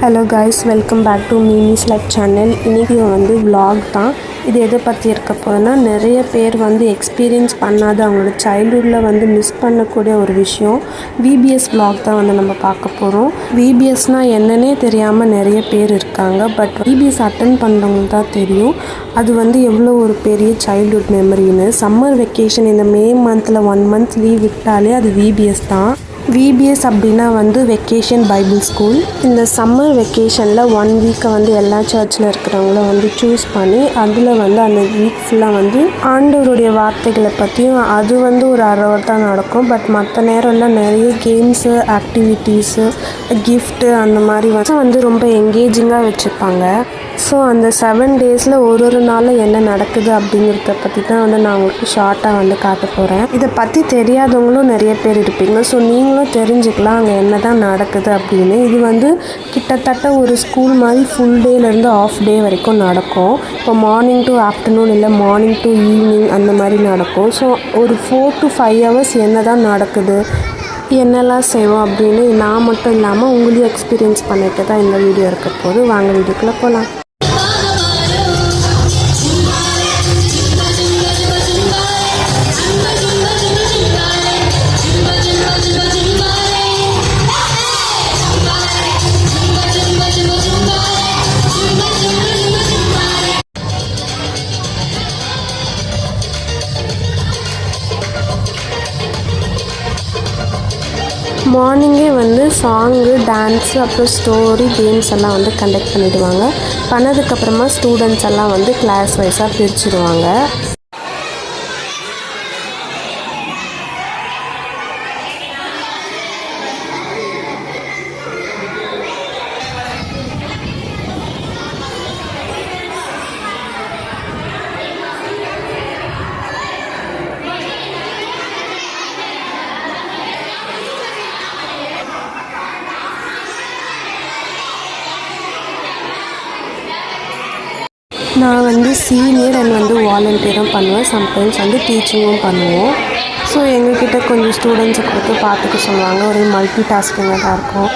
Hello guys, welcome back to Meemis life channel. இன்றைக்கி வந்து vlog தான். இது எதை பற்றி இருக்க போதுன்னா, நிறைய பேர் வந்து எக்ஸ்பீரியன்ஸ் பண்ணாத அவங்களோட சைல்ட்ஹுட்டில் வந்து மிஸ் பண்ணக்கூடிய ஒரு விஷயம் விபிஎஸ் vlog தான் வந்து நம்ம பார்க்க போகிறோம். விபிஎஸ்னால் என்னன்னே தெரியாமல் நிறைய பேர் இருக்காங்க. பட் விபிஎஸ் அட்டன் பண்ணுறவங்களுக்கு தான் தெரியும் அது வந்து எவ்வளோ ஒரு பெரிய சைல்ட்ஹுட் மெமரின்னு. சம்மர் வெக்கேஷன் இந்த மே மந்தில் 1 month லீவ் விட்டாலே அது விபிஎஸ் தான். விபிஎஸ் அப்படின்னா வந்து வெக்கேஷன் பைபிள் ஸ்கூல். இந்த சம்மர் வெக்கேஷனில் 1 வீக்கை வந்து எல்லா சர்ச்சில் இருக்கிறவங்களும் வந்து சூஸ் பண்ணி அதில் வந்து அந்த வீக் ஃபுல்லாக வந்து ஆண்டவருடைய வார்த்தைகளை பற்றியும் அது வந்து ஒரு 1 hour தான் நடக்கும். பட் மற்ற நேரம்லாம் நிறைய கேம்ஸு, ஆக்டிவிட்டீஸு, கிஃப்ட்டு அந்த மாதிரி வந்து ரொம்ப என்கேஜிங்காக வச்சுருப்பாங்க. ஸோ அந்த 7 days ஒரு நாளில் என்ன நடக்குது அப்படிங்கிறத பற்றி தான் வந்து நான் உங்களுக்கு ஷார்ட்டாக வந்து காட்ட போகிறேன். இதை பற்றி தெரியாதவங்களும் நிறைய பேர் இருப்பீங்க. ஸோ நீங்களும் தெரிஞ்சுக்கலாம் அங்கே என்ன தான் நடக்குது அப்படின்னு. இது வந்து கிட்டத்தட்ட ஒரு ஸ்கூல் மாதிரி ஃபுல் டேலேருந்து ஆஃப் டே வரைக்கும் நடக்கும். இப்போ மார்னிங் டு ஆஃப்டர்நூன் இல்லை மார்னிங் டு ஈவினிங் அந்த மாதிரி நடக்கும். ஸோ ஒரு 4 to 5 hours என்ன தான் நடக்குது, என்னெல்லாம் செய்வோம் அப்படின்னு நான் மட்டும் இல்லாமல் உங்களையும் எக்ஸ்பீரியன்ஸ் பண்ணிட்டு தான் இந்த வீடியோ இருக்க போது. வாங்க வீடியோக்குள்ளே போகலாம். மார்னிங்கே வந்து சாங்கு, டான்ஸு, அப்புறம் ஸ்டோரி, கேம்ஸ் எல்லாம் வந்து கண்டக்ட் பண்ணிவிடுவாங்க. பண்ணதுக்கப்புறமா ஸ்டூடெண்ட்ஸ் எல்லாம் வந்து கிளாஸ் வைஸாக பிரிச்சுடுவாங்க. நான் வந்து சீனியர் அண்ட் வந்து வாலண்டியரும் பண்ணுவேன். சம்டைம்ஸ் வந்து டீச்சிங்கும் பண்ணுவோம். ஸோ எங்ககிட்ட கொஞ்சம் ஸ்டூடெண்ட்ஸை கொடுத்து பார்த்துக்க சொல்லுவாங்க. ஒரு மல்டி டாஸ்கிங்காக தான் இருக்கும்.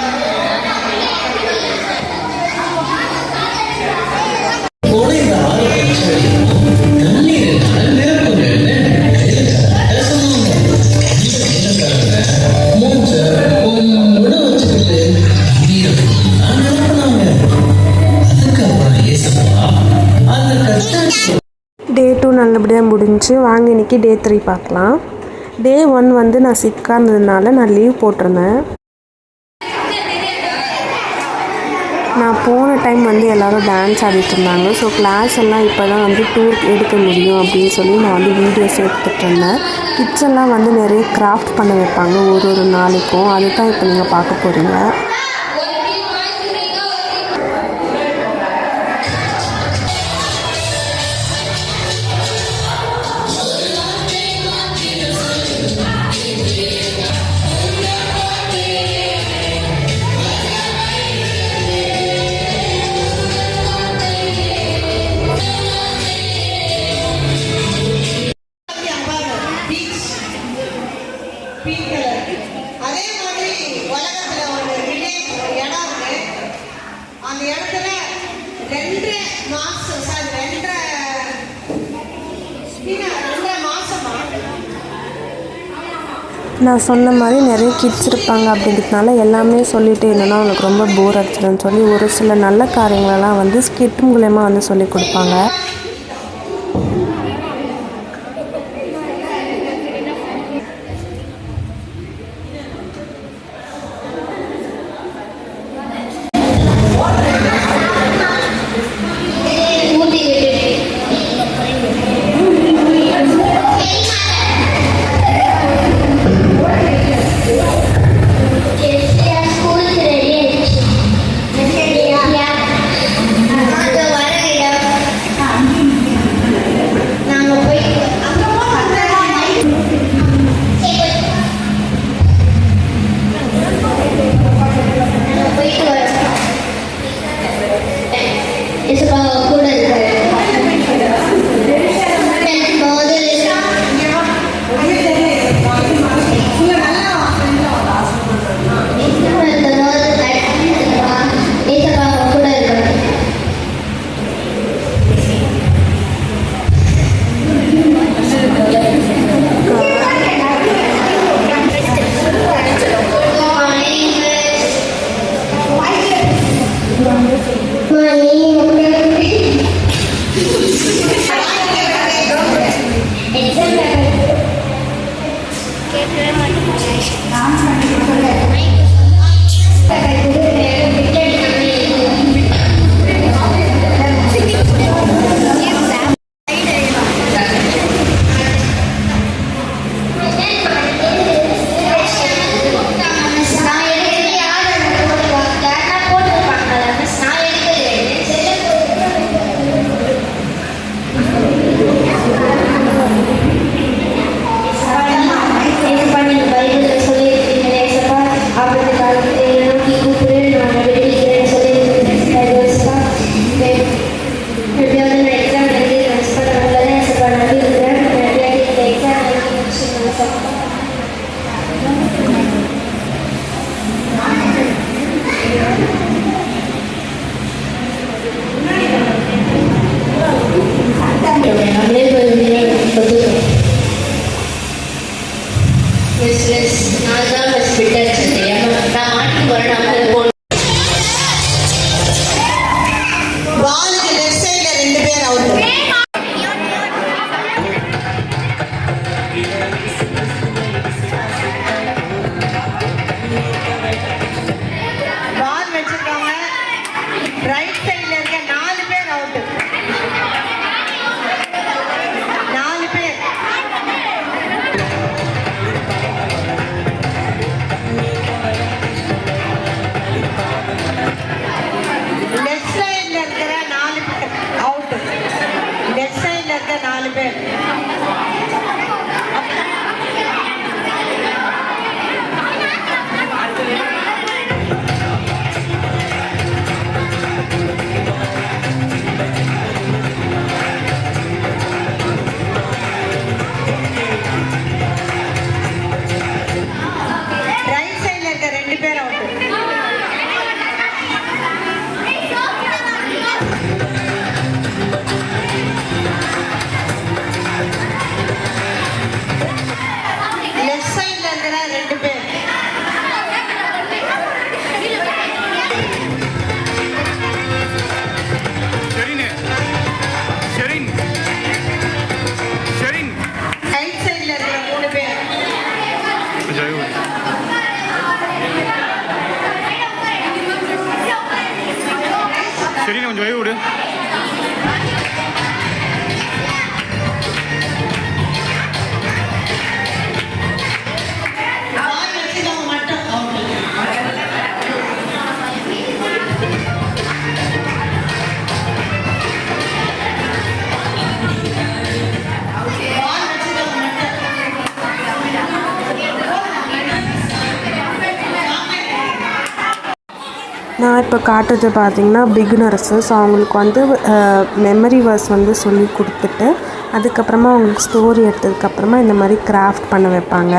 Day 2 நல்லபடியாக முடிஞ்சு. வாங்க இன்றைக்கி Day 3 பார்க்கலாம். Day 1 வந்து நான் சிக்காக இருந்ததுனால நான் லீவ் போட்டிருந்தேன். நான் போன டைம் வந்து எல்லோரும் டான்ஸ் ஆடிட்டு இருந்தாங்க. ஸோ கிளாஸ் எல்லாம் இப்போ தான் வந்து டூர் எடுக்க முடியும் அப்படின்னு சொல்லி நான் வந்து வீடியோஸ் எடுத்துகிட்டு இருந்தேன். கிட்ஸ் எல்லாம் வந்து நிறைய கிராஃப்ட் பண்ண வைப்பாங்க ஒரு நாளைக்கும். அதுதான் இப்போ நீங்கள் பார்க்க போகிறீங்க. அதே மாதிரி உலகத்துல ஒரு இடம் இருக்கு. அந்த இடத்துல 2 மாசமா நான் சொன்ன மாதிரி நிறைய கிட்ஸ் இருப்பாங்க. அப்படிங்கிறதுனால எல்லாமே சொல்லிட்டு என்னென்னா அவங்களுக்கு ரொம்ப போர் அடிச்சிடும்னு சொல்லி ஒரு சில நல்ல காரியங்களெல்லாம் வந்து ஸ்கிட் மூலயமா வந்து சொல்லி கொடுப்பாங்க. மாட்டோம், நம்மளே ஒத்துக்கிறோம். மிஸ் நான் தான் மிஸ் விட்டேன், நான் மாட்டுக்கு வரேன். பாலுக்கு லெஃப்ட் சைடுல 2 பேர் அவுட். பால் வச்சிருக்காங்க. ரைட் சைடுல இருக்க 4 பேர் அவுட். 4 பேர். லெஃப்ட் சைடுல இருக்கிற 4 பேர் அவுட். லெஃப்ட் சைடுல இருக்க 4 பேர். ரைட் சைடுல இருக்க 2 பேர் அவுட். லெஃப்ட் சைடுல இருக்கிற 2 பேர். ரைட் சைடுல இருக்கிற 3 பேர். கொஞ்சம் விடு. பால் வச்சிருக்கவங்க மட்டும் அவுட். பால் வச்சிருக்கவங்க நான் இப்போ காட்டுறது பார்த்தீங்கன்னா பிகினர்ஸு. ஸோ அவங்களுக்கு வந்து மெமரி வேர்ஸ் வந்து சொல்லி கொடுத்துட்டு அதுக்கப்புறமா அவங்களுக்கு ஸ்டோரி எடுத்ததுக்கப்புறமா இந்த மாதிரி கிராஃப்ட் பண்ண வைப்பாங்க.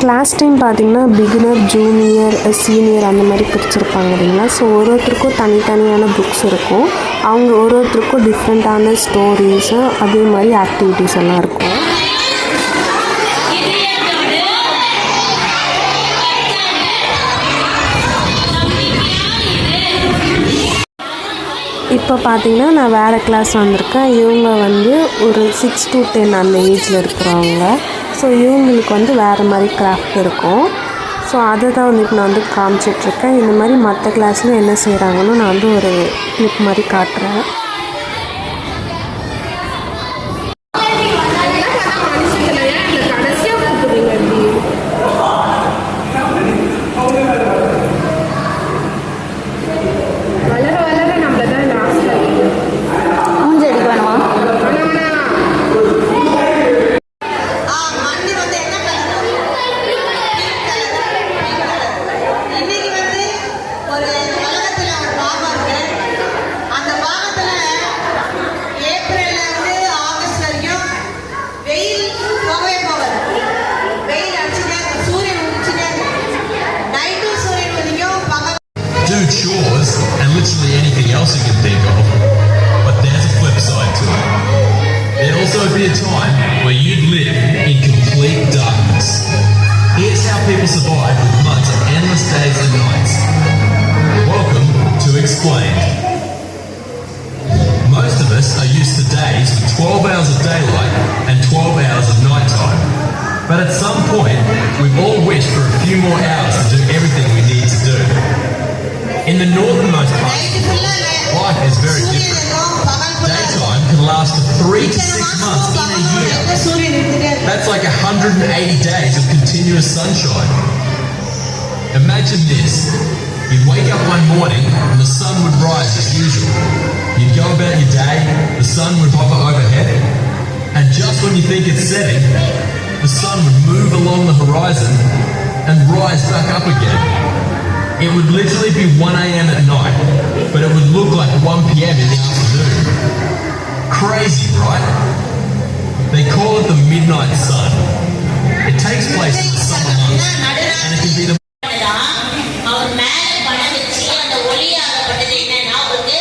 கிளாஸ் டைம் பார்த்திங்கன்னா பிகினர், ஜூனியர், சீனியர் அந்த மாதிரி பிரிச்சுருப்பாங்க இல்லைங்களா. ஸோ ஒருத்தருக்கும் தனித்தனியான புக்ஸ் இருக்கும். அவங்க ஒருத்தருக்கும் டிஃப்ரெண்ட்டான ஸ்டோரிஸு அதே மாதிரி ஆக்டிவிட்டீஸ் எல்லாம் இருக்கும். இப்போ பார்த்தீங்கன்னா நான் வேறு கிளாஸ் வந்திருக்கேன். இவங்க வந்து ஒரு 6 to 10 அந்த ஏஜில் இருக்கிறவங்க. ஸோ இவங்களுக்கு வந்து வேறு மாதிரி கிராஃப்ட் இருக்கும். ஸோ அதை தான் வந்து இப்போ நான் வந்து காமிச்சிட்ருக்கேன். இந்த மாதிரி மற்ற கிளாஸில் என்ன செய்கிறாங்கன்னு நான் வந்து ஒரு கிளிப் மாதிரி காட்டுறேன். மண்ணு வந்து என்ன கலர்? இன்னைக்கு வந்து ஒரு உலகத்துல ஒரு பாகம் இருக்கு. அந்த பாகத்துல ஏப்ரல்ல இருந்து ஆகஸ்ட் வரைக்கும் வெயில் போகவே போகாது. வெயில் அடிச்சுட்டே இருக்கும், சூரியன் உதிச்சுட்டே இருக்கும். நைட்டும் சூரியன் உதிக்கும், பகல். Do chores and literally anything else you can think of, but there's a flip side to it. There'd also be a time where you'd live in complete darkness. Here's how people survive with months of endless days and nights. Welcome to Explained. Most of us are used to days with 12 hours of daylight and 12 hours of nighttime. But at some point, we've all wished for a few more hours to do everything we need to do. In the northernmost part, night ஃபுல்லா life is very சூரியன் different. இருக்கும், பகல் ஃபுல்லா Daytime can last for 3 to 6 months in a year. சூரியன் இருந்துட்டே இருக்கும். That's like 180 days of continuous sunshine. Imagine this. You'd wake up one morning and the sun would rise as usual. You'd go about your day, the sun would hover overhead, and just when you think it's setting, the sun would move along the horizon and rise back up again. It would literally be 1 a.m. at night, but it would look like 1 p.m. in the afternoon. Crazy, right? They call it the midnight sun. It takes place in the summer months, and it can be the அவர் மேல படம் வச்சு அந்த ஒளியாகப்பட்டது என்னன்னா அவருக்கு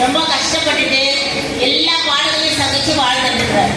ரொம்ப கஷ்டப்பட்டுட்டு எல்லா பாடல்களையும் சமைச்சு வாழ்ந்துருக்கிறார்.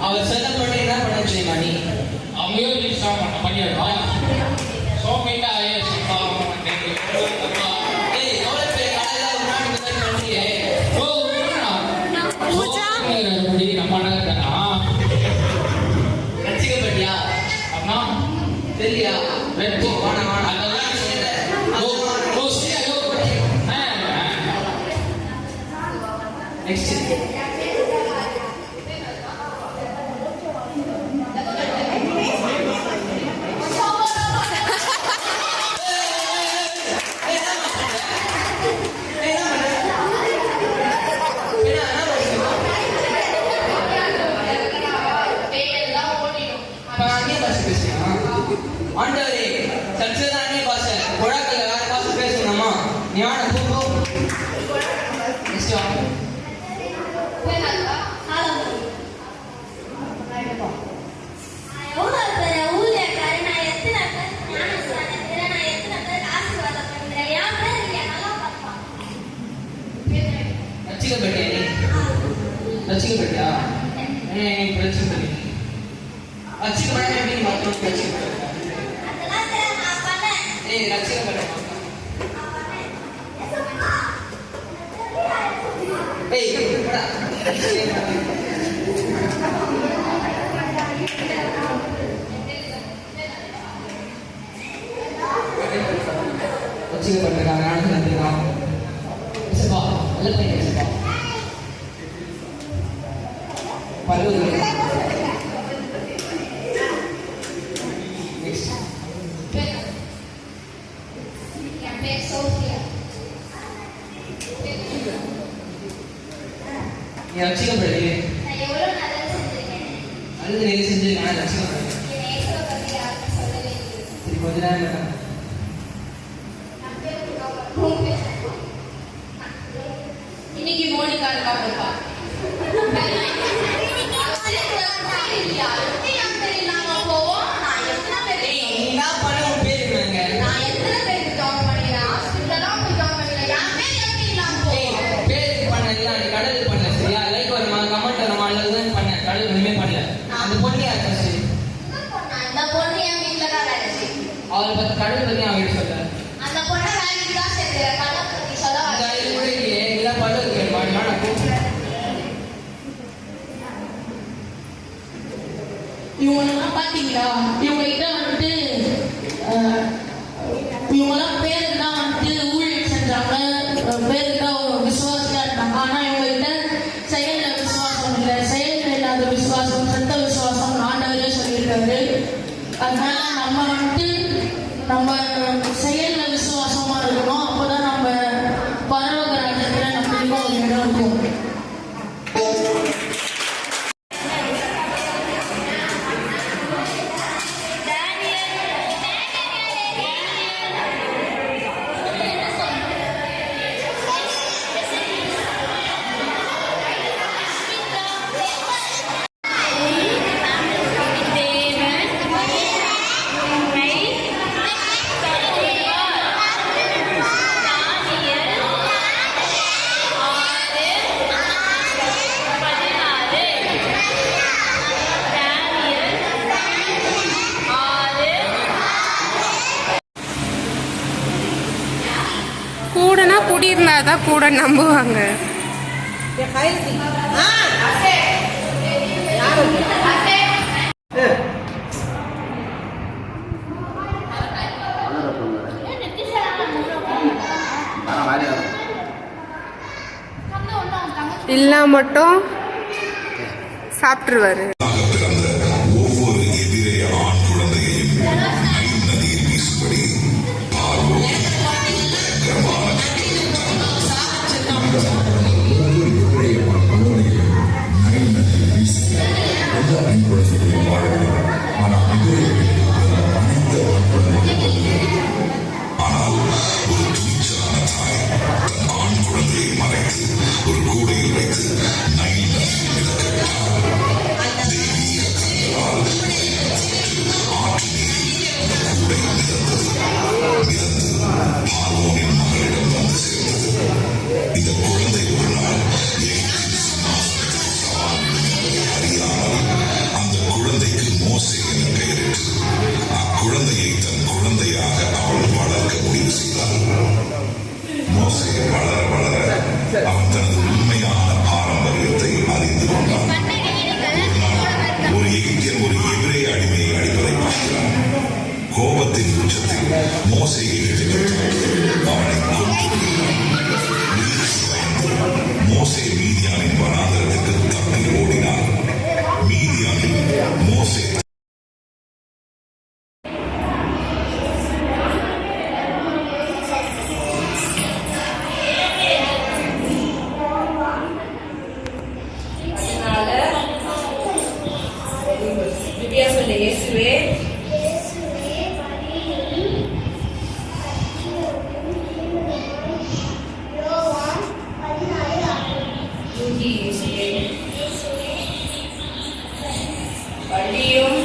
அவர் செல்ல பண்ணி என்ன பண்ண தெரியுமா நீ அவங்க பண்ணிடுவா சோமையா நம்ம ரசிக்கப்பட்டியா அம்மா தெரியா வெற்றி நெக்ஸ்ட் ஆண்டவரே சச்சதானே பாச கொடாக்கல வேற பாச பேசணுமா ஞான கூப்போ நெக்ஸ்ட் ரசிக்கப்பட்டியா ரசிக்கப்பட்டி ரசிக்கப்பட்ட எப்படி மாத்திரம் ரசிக்கப்பட்ட ரசிக்கப்பட்ட ரசிக்கப்பட்டிருக்காங்க நடந்துருக்கான் சபா நல்ல பையன் சபா பல்லு நீ ரசிக்கப்படு நல்லது நிறைய செஞ்சிருக்கான ரசிக்கப்படு சரி கொஞ்ச நேரம் இன்னைக்கு மோனிகா இருக்காப்பா அவரை பத்தி கடவுள் பத்தி அவன் சொல்ல அந்த பொண்ணை வேலைக்கு தான் சேர்த்து கடவுள் பத்தி சொல்ல இதெல்லாம் பல்லு இவங்கெல்லாம் பாத்தீங்களா இவங்க கிட்ட வந்துட்டு இவங்கெல்லாம் பேருக்கு தான் வந்துட்டு ஊழியம் செஞ்சாங்க பேருக்கு தான் விசுவாசமா இருந்தாங்க ஆனா இவங்க கிட்ட செயல்ல விசுவாசம் இல்லை செயல்ல இல்லாத விசுவாசம் சத்த விசுவாசம் ஆண்டவரே சொல்லியிருக்காரு அதனால நம்ம வந்துட்டு நம்ம செயல்ல விசுவாசமா இருக்கணும் அப்போதான் நம்ம பரலோக ராஜ்யத்துல நம்மளுக்கும் ஒரு இடம் இருக்கும் தான் கூட நம்புவாங்க. இல்லா மட்டும் சாப்பிட்டுருவாரு. ஒவ்வொரு எதிரே ஆண் குழந்தையையும் நைல் நதியில் வீசும்படி ஆனால் ஒரு துணிச்சலான தாய் தன் ஆண் குழந்தையை மறைத்து ஒரு கூடையில் வைத்து நைல் நதியில் மிதக்க விட்டார். தெய்வீக கண்களால் ஆற்று நீரில் அந்த கூடை மிதந்து பார்வோனின் மகளிடம் வந்து சேர்ந்தது. இந்த குழந்தை ஒரு நாள் எகிப்தின் சிம்மாசனத்துக்கு சவால் விடும் என்பதை அறியாமல் அந்த குழந்தைக்கு மோசே என பெயரிட்டு அக்குழந்தையை தன் குழந்தையாக அவள் வளர்க்க முடிவு செய்தாள். மோசே வளர வளர அவன் தனது உண்மையான பாரம்பரியத்தை அறிந்து கொண்டான். ஒரு எகிப்தியன் ஒரு எபிரேய அடிமையை அடிப்பதை பார்க்கிறான். கோபத்தின் உச்சத்தில் மோசேயை எதிர்த்து அவனை கொன்று மோசே மீதியானின் வனாந்தரத்துக்கு தப்பி ஓடினார். மீதியானில் மோசே இயேசுவே பள்ளியும்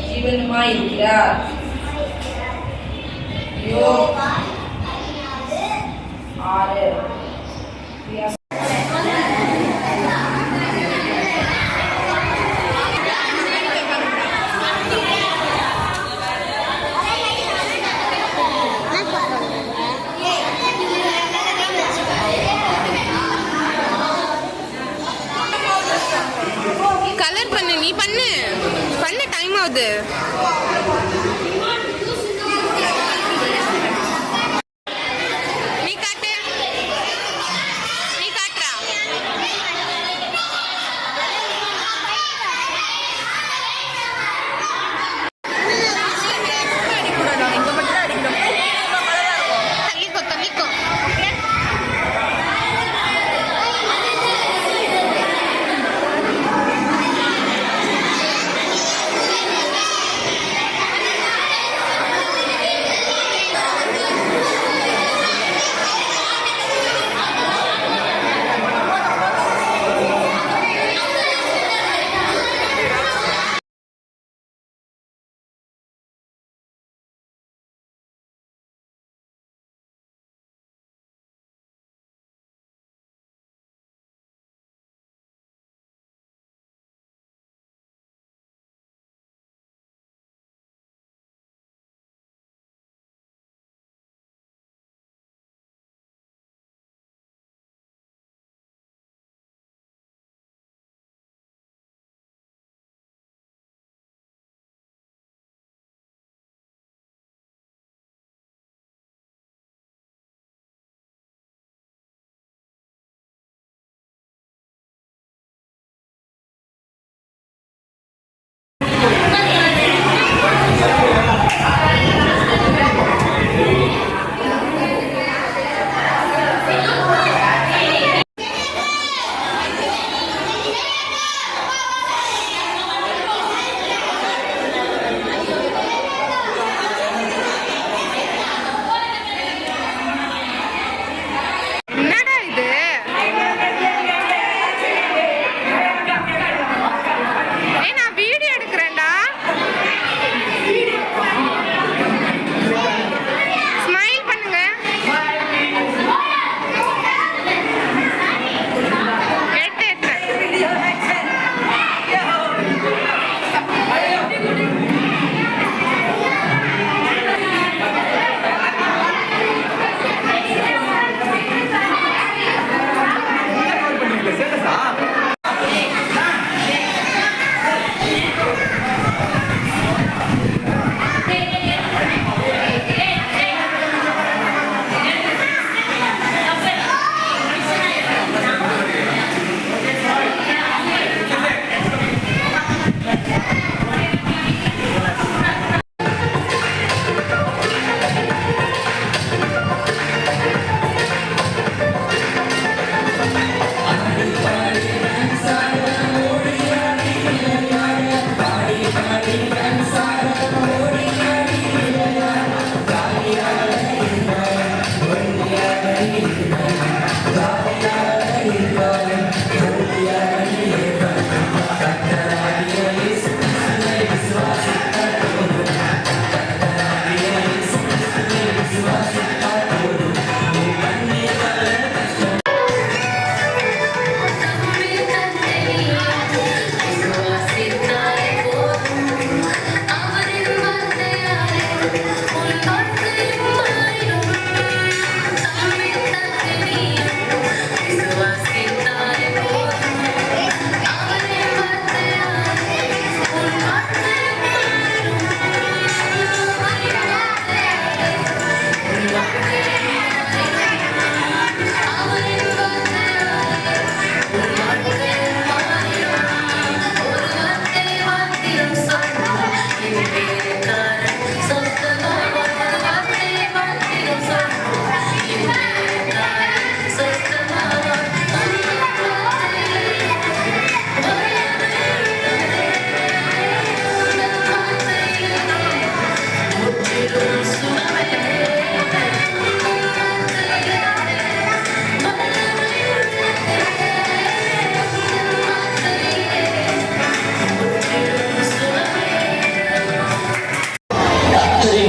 ஜீவனுமாயிருக்கிறார். யோவான் 6. கலர் பண்ணு, நீ பண்ணு பண்ணு, டைம் ஆகுது. நீ காட்டு, நீ காட்டுறா. தள்ளிக்கோ தள்ளிக்கோ.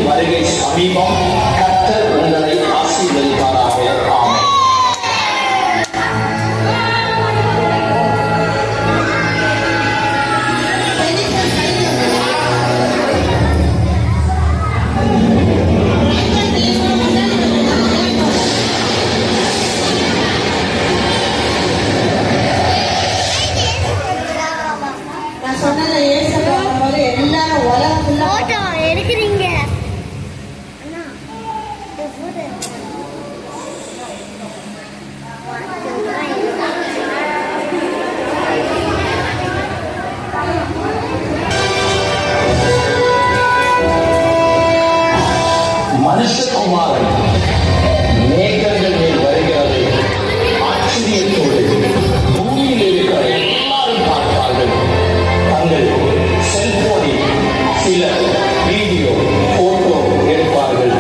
வருகை சமீபம். கர்த்தர் உங்களை ஆசீர்வதிப்பாராக. ஆமென். நான் சொன்னதை ஏசு பார்க்கும்போது எல்லாரும் உலகம் ஃபுல்லா எடுக்கிறீங்க மனுஷகுமாரன் மேகங்கள் மேல் வருகிறது. ஆச்சரியத்தோடு பூமியில் இருக்கிற எல்லாரும் பார்ப்பார்கள். தங்கள் செல்போனில் சில வீடியோ போட்டோ எடுப்பார்கள்.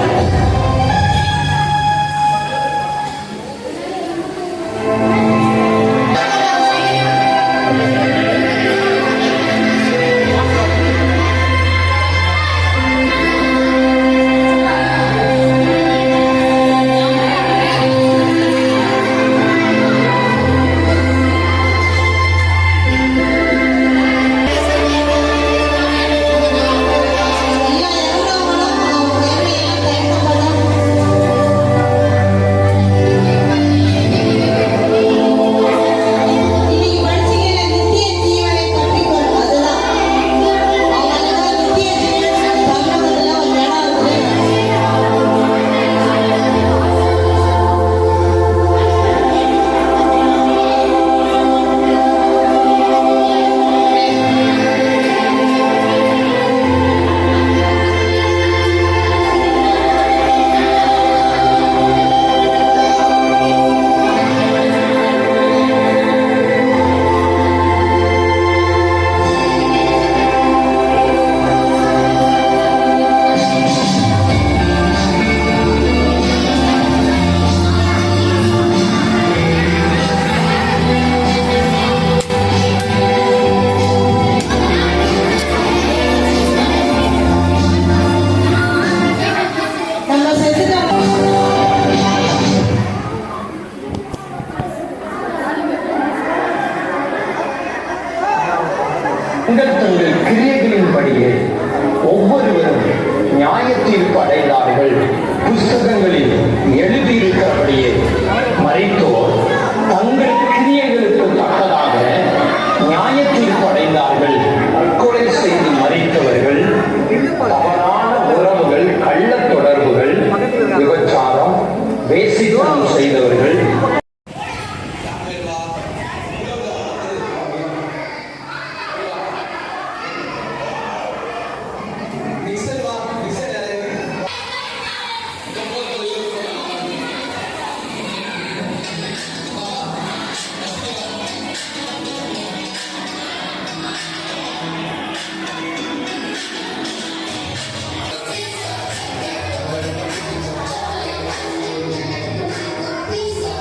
தங்கள் கிரியைகளின்படியே ஒவ்வொருவரும் நியாய தீர்ப்பு அடைந்தார்கள். புஸ்தகங்களில் எழுதியிருக்கிறபடியே மரித்தோர் தங்கள் கிரியைகளுக்கு தக்கதாக நியாய தீர்ப்பு அடைந்தார்கள். கொலை செய்து மரித்தவர்கள், தவறான உறவுகள், கள்ள தொடர்புகள், விபச்சாரம், வேசித்தனம் செய்தவர்கள், Please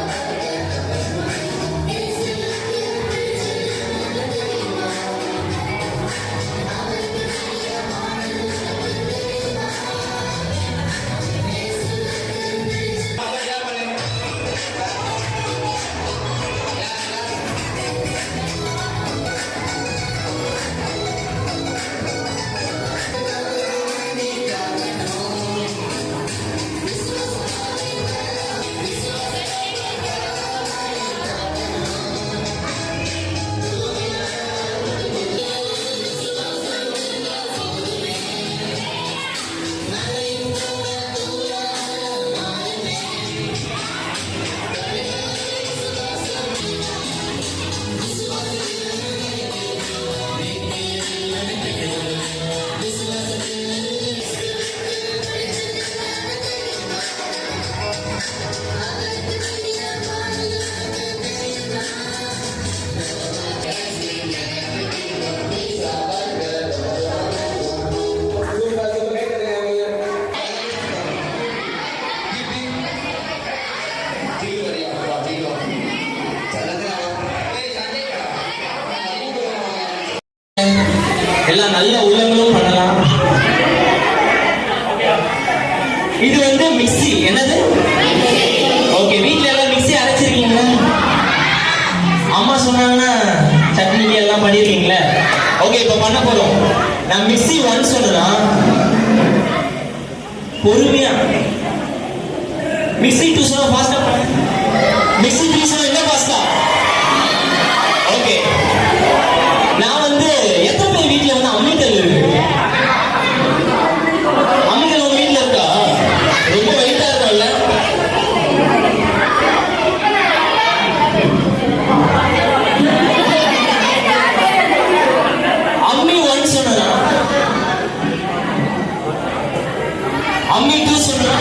சொன்னாங்கன்னா சட்னி எல்லாம் பண்ணிருக்கீங்களே. ஓகே, இப்ப பண்ண போறோம். நான் மிக்ஸி 1 சொன்னா பொறுமையா, மிக்ஸி 2 சொன்னா ஃபாஸ்டா பண்ணு, மிக்ஸி 3 சொன்னா என்ன ஃபாஸ்டா. ஓகே, நான் வந்து எத்தனை பேர் வீட்டுல வந்து அம்மிக்கல் இருக்கு? அம்மிக்கல் உங்க வீட்டுல இருக்கா? ரொம்ப வெயிட்டா இருக்கும்ல. அம்மி 1 சொன்னா, அம்மி 2 சொன்னா,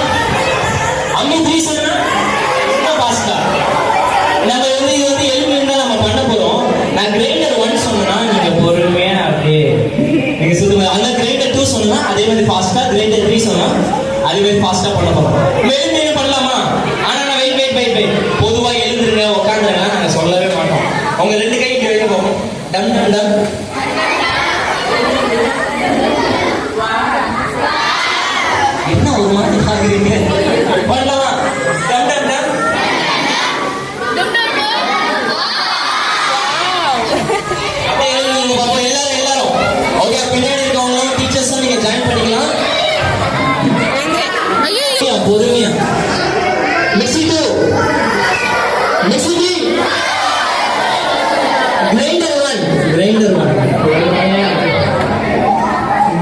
அம்மி 3 சொன்னா என்ன பாஸ்தா. நம்ம வந்து இது வந்து எலுமியும் தான் நம்ம பண்ண போறோம். நான் கிரைண்டர் 1 சொன்னா நீங்க பொறுமையா அப்படியே நீங்க சொல்லுங்க. அந்த கிரைண்டர் 2 சொன்னா அதே மாதிரி ஃபாஸ்டா, கிரைண்டர் 3 சொன்னா அதே மாதிரி ஃபாஸ்டா பண்ண போறோம். எழுந்து பண்ணலாமா? ஆனா நான் வெயிட் பொதுவா எழுந்துருங்க உட்காந்துருங்க நாங்க சொல்லவே மாட்டோம். அவங்க 2 கை இங்க வைக்க போகும். டம் டம் டம். என்ன ஒரு மாதிரி பாக்குறீங்க? பண்ணலாமா? டம் டம் டம். அப்படியே எழுதுங்க பாப்போம். எல்லாரும் ஓகே. பின்னாடி இருக்கவங்களும் டீச்சர்ஸும் நீங்க ஜாயின் பண்ணிக்கலாம். பொறுமையா. Mixie 2, mixie 3, grinder 1, grinder 2,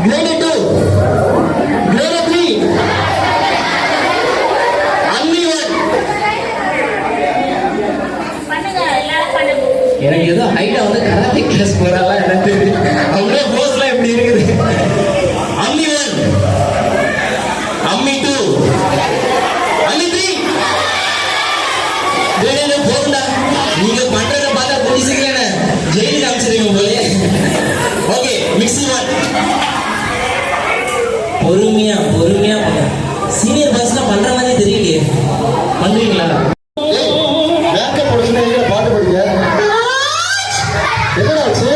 grinder 3, அம்மி 1. எனக்கு ஏதோ ஹைட்டா வந்து கராத்தே கிளாஸ் போறாளா எனக்கு தெரியும். அப்படியே போஸ்லாம் எப்படி இருக்குது. அம்மி 1, அம்மி 2, அம்மி 3. போகுண்டா, நீங்க பண்றத பார்த்தா புரிஞ்சுக்கல ஜெயிலுக்கு அமைச்சிருக்கீங்க போலே. Okay, mixie 1. பொறுமையா பண்ண. சீனியர் பஸ்ல பண்ற மாதிரி தெரியலையே, பண்றீங்களா? மேக்கப் படிச்சுன்னா எங்க பாட்டு படிக்க என்னாச்சு?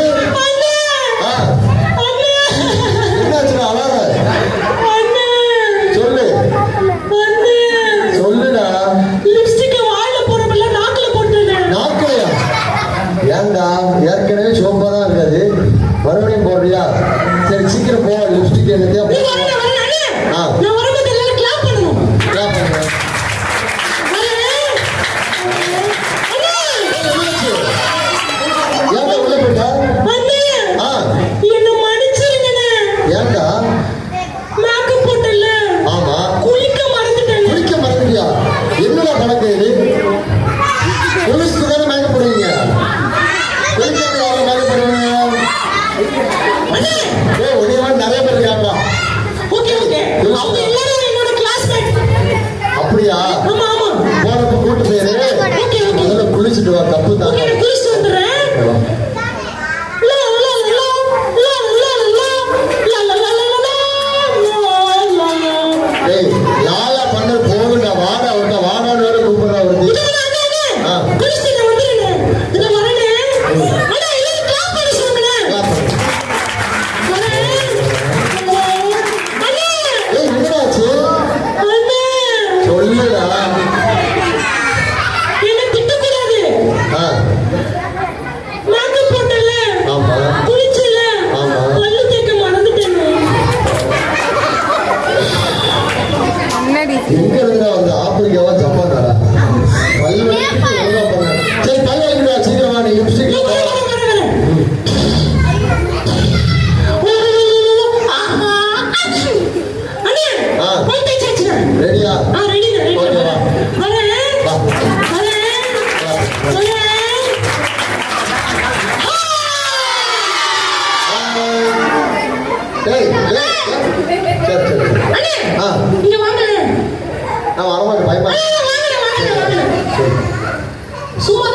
என்னாச்சுடா அழாத? சொல்லு சொல்லுடா. லிப்ஸ்டிக் வாயில போறப்பல நாக்குல போட்டுட்டேன். நாக்கலையா? ஏன்டா ஏற்கனவே சோப்பா தான் இருக்காது, மறுபடியும் போடுறியா? சரி சீக்கிரம் போ, லிப்ஸ்டிக் என்னத்தையா போ. நான் வரும்போது எல்லாரும் கிளாப் பண்ணணும். கிளாப் பண்ணுறேன். ஏன்டா உள்ள போயிட்டா? என்ன மன்னிச்சிருங்கண்ணே. ஏன்டா? மேக்கப் போட்டல. ஆமா, குளிக்க மறந்துட்டேன். குளிக்க மறந்துட்டியா? என்னடா கணக்கு இது? குளிச்சுட்டு தானே மேக்கப் போடுவீங்க, குளிக்கிறது யாரும் மேக்கப் பண்ணுவீங்க? ஒரே மாதிரி நிறைய பேர் இருக்காங்களா? ஓகே அவங்க எல்லாரும் என்னோட கிளாஸ்மேட். அப்படியா? ஆமா போறப்ப கூட்டு பேரு. முதல்ல குளிச்சுட்டு வா, தப்பு தான். குளிச்சுட்டு வந்துடுறேன். லாலா பண்ண போகுண்டா, வாடா அவர்கிட்ட வாடான்னு வேற கூப்பிடுறா வருது. என்னடாச்சு சொல்லுடா. என்ன திட்டக்கூடாது. மேக்கப் போட்டல. ஆமா, குளிச்சல. ஆமா, பல்லு தேய்க்க மறந்துட்டேன். எங்க இருந்தா வந்து ஆப்பிரிக்காவா ஜப்பானாடா? பல்லு வலிக்கு ஒழுங்கா பண்ண. சரி பல்லு வலிக்குடா, சீக்கிரமா நீ லிப்ஸ்டிக் ரெடியா? ஓகேவா? நான் வரமாட்டேன், பயமா. சும்மா